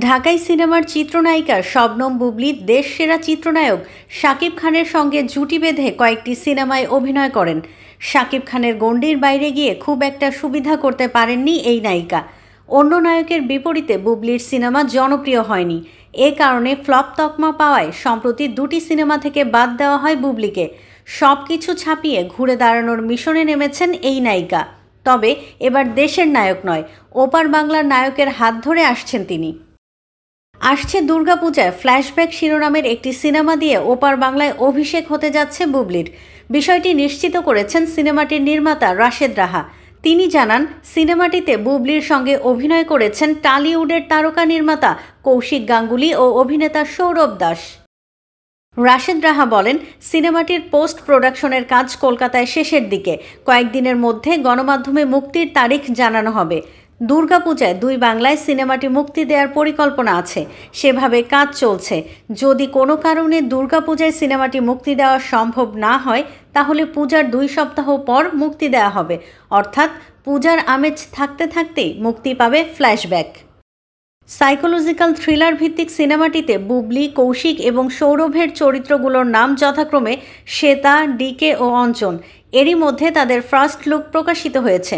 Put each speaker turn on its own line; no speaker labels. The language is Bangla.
ঢাকাই সিনেমার চিত্রনায়িকা শবনম বুবলী দেশ সেরা চিত্রনায়ক শাকিব খানের সঙ্গে জুটি বেঁধে কয়েকটি সিনেমায় অভিনয় করেন। শাকিব খানের গণ্ডির বাইরে গিয়ে খুব একটা সুবিধা করতে পারেননি এই নায়িকা। অন্য নায়কের বিপরীতে বুবলীর সিনেমা জনপ্রিয় হয়নি। এ কারণে ফ্লপ তকমা পাওয়ায় সম্প্রতি দুটি সিনেমা থেকে বাদ দেওয়া হয় বুবলীকে। সব কিছু ছাপিয়ে ঘুরে দাঁড়ানোর মিশনে নেমেছেন এই নায়িকা। তবে এবার দেশের নায়ক নয়, ওপার বাংলার নায়কের হাত ধরে আসছেন তিনি। আসছে দুর্গাপূজায় ফ্ল্যাশব্যাক শিরোনামের একটি সিনেমা দিয়ে ওপার বাংলায় অভিষেক হতে যাচ্ছে বুবলীর। বিষয়টি নিশ্চিত করেছেন সিনেমাটির নির্মাতা রাশেদ রাহা। তিনি জানান, সিনেমাটিতে বুবলীর সঙ্গে অভিনয় করেছেন টালিউডের তারকা নির্মাতা কৌশিক গাঙ্গুলি ও অভিনেতা সৌরভ দাস। রাশেদ রাহা বলেন, সিনেমাটির পোস্ট প্রোডাকশনের কাজ কলকাতায় শেষের দিকে। কয়েকদিনের মধ্যে গণমাধ্যমে মুক্তির তারিখ জানানো হবে। দুর্গাপূজায় দুই বাংলায় সিনেমাটি মুক্তি দেওয়ার পরিকল্পনা আছে, সেভাবে কাজ চলছে। যদি কোনো কারণে দুর্গাপূজায় সিনেমাটি মুক্তি দেওয়া সম্ভব না হয়, তাহলে পূজার 2 সপ্তাহ পর মুক্তি দেওয়া হবে, অর্থাৎ পূজার আমেজ থাকতে থাকতেই মুক্তি পাবে ফ্ল্যাশব্যাক। সাইকোলজিক্যাল থ্রিলার ভিত্তিক সিনেমাটিতে বুবলী, কৌশিক এবং সৌরভের চরিত্রগুলোর নাম যথাক্রমে শ্বেতা, ডিকে ও অঞ্জন। এরই মধ্যে তাদের ফার্স্ট লুক প্রকাশিত হয়েছে।